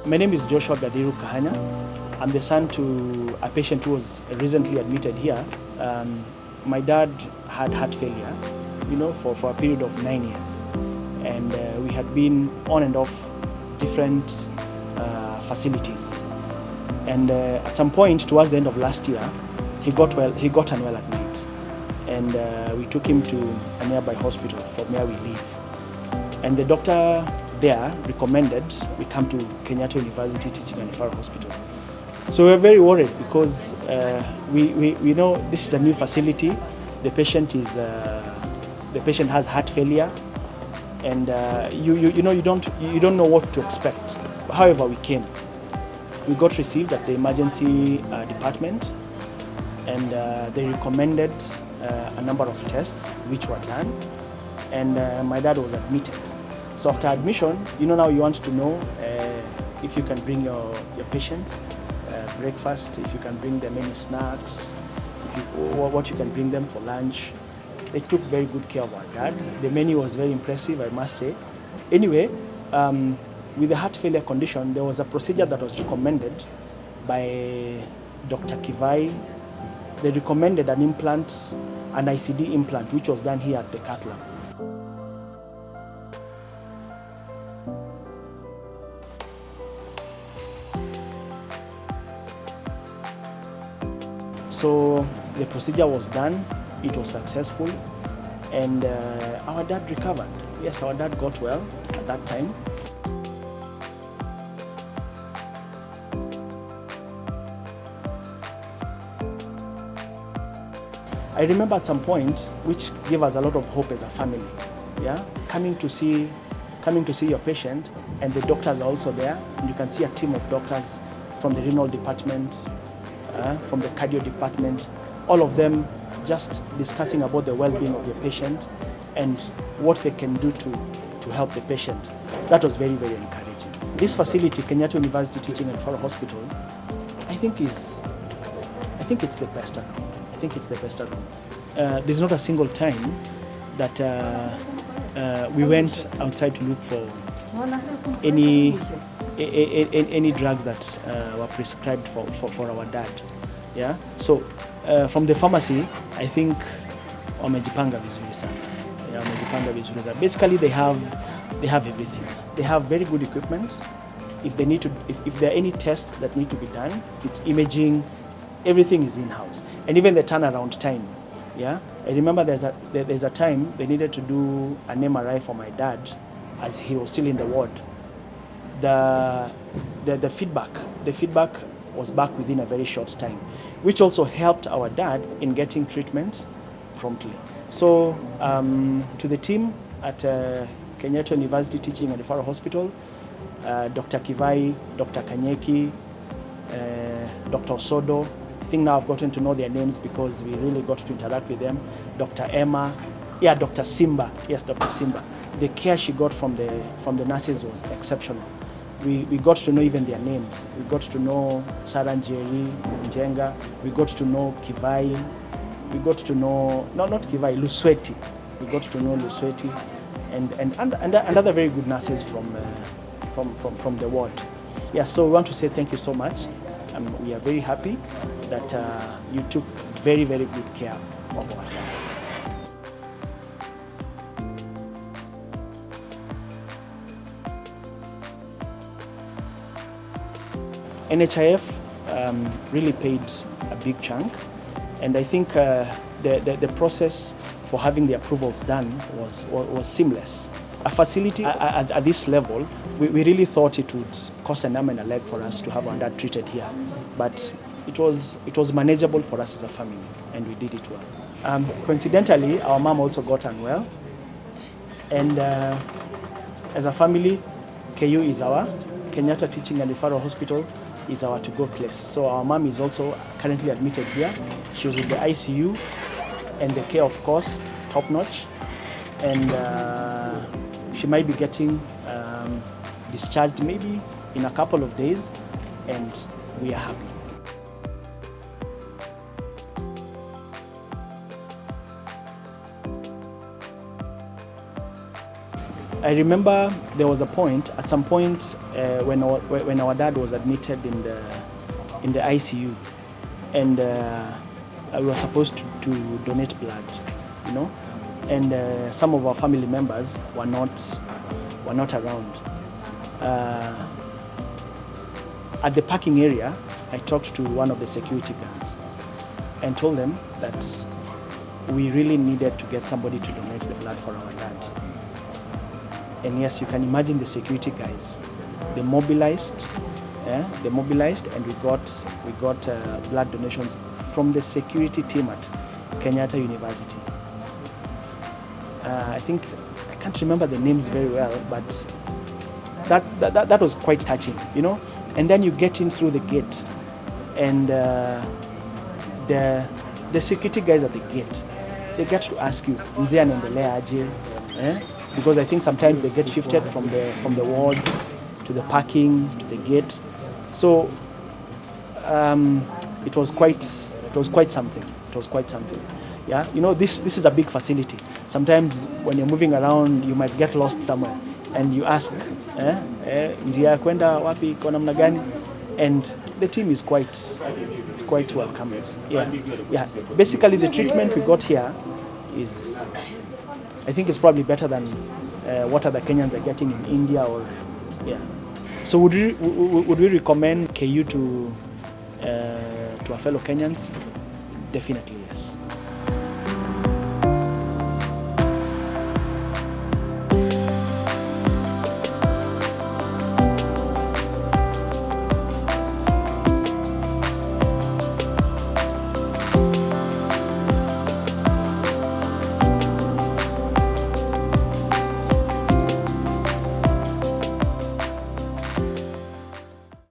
My name is Joshua Gadiru Kahanya. I'm the son to a patient who was recently admitted here. My dad had heart failure, for a period of 9 years. And we had been on and off different facilities. And at some point towards the end of last year, he got unwell at night. And we took him to a nearby hospital from where we live. And the doctor there recommended we come to Kenyatta University Teaching and Referral Hospital. So we were very worried because we know this is a new facility. The patient has heart failure, and you don't know what to expect. However, we came. We got received at the emergency department, and they recommended a number of tests which were done, and my dad was admitted. So after admission, now you want to know if you can bring your patient breakfast, if you can bring them any snacks, what you can bring them for lunch. They took very good care of our dad. The menu was very impressive, I must say. Anyway, with the heart failure condition, there was a procedure that was recommended by Dr. Kivai. They recommended an implant, an ICD implant, which was done here at the Cathlab. So the procedure was done, it was successful, and our dad recovered. Yes, our dad got well at that time. I remember at some point, which gave us a lot of hope as a family, coming to see your patient, and the doctors are also there, and you can see a team of doctors from the renal department, from the cardio department, all of them just discussing about the well-being of your patient and what they can do to help the patient. That was very, very encouraging. This facility, Kenyatta University Teaching and Referral Hospital, I think it's the best around. I think it's the best around. There's not a single time that we went outside to look for any drugs that were prescribed for our dad. Yeah. So from the pharmacy, I think wamejipanga vizuri sana. Yeah, wamejipanga vizuri sana. Basically, they have everything. They have very good equipment. If there are any tests that need to be done, if it's imaging, everything is in-house. And even the turnaround time. Yeah. I remember there's a time they needed to do an MRI for my dad as he was still in the ward. The feedback was back within a very short time, which also helped our dad in getting treatment promptly. So to the team at Kenyatta University Teaching and Referral Hospital, Dr. Kivai, Dr. Kanyeki, Dr. Osodo, I think now I've gotten to know their names because we really got to interact with them. Dr. Emma, Dr. Simba, yes, Dr. Simba. The care she got from the nurses was exceptional. We got to know even their names. We got to know Saranjeri, Njenga. We got to know Kivai. We got to know, not Kivai, Lusweti. We got to know Lusweti and other very good nurses from the ward. Yeah, so we want to say thank you so much. We are very happy that you took very, very good care of our dad. NHIF really paid a big chunk, and I think the process for having the approvals done was seamless. A facility at this level, we really thought it would cost an arm and a leg for us to have our dad treated here, but it was manageable for us as a family, and we did it well. Coincidentally, our mom also got unwell, and as a family, KU is our Kenyatta Teaching and Referral Hospital is our to-go place. So our mom is also currently admitted here. She was in the ICU, and the care, of course, top-notch. And she might be getting discharged maybe in a couple of days, and we are happy. I remember there was a point, at some point, when our dad was admitted in the ICU, and we were supposed to donate blood, you know, and some of our family members were not around. At the parking area, I talked to one of the security guards and told them that we really needed to get somebody to donate the blood for our dad. And yes, you can imagine the security guys. They mobilized, and we got blood donations from the security team at Kenyatta University. I can't remember the names very well, but that was quite touching, you know. And then you get in through the gate, and the security guys at the gate, they get to ask you, "Mzee anaendelea aje?" Because I think sometimes they get shifted from the wards to the parking to the gate. So it was quite something. It was quite something. Yeah, you know, this is a big facility. Sometimes when you're moving around, you might get lost somewhere, and you ask, njia kwenda wapi iko namna gani? And the team is quite welcoming. Yeah. Basically, the treatment we got here is, I think, it's probably better than what other Kenyans are getting in India or yeah. So would we recommend KU to our fellow Kenyans? Definitely yes.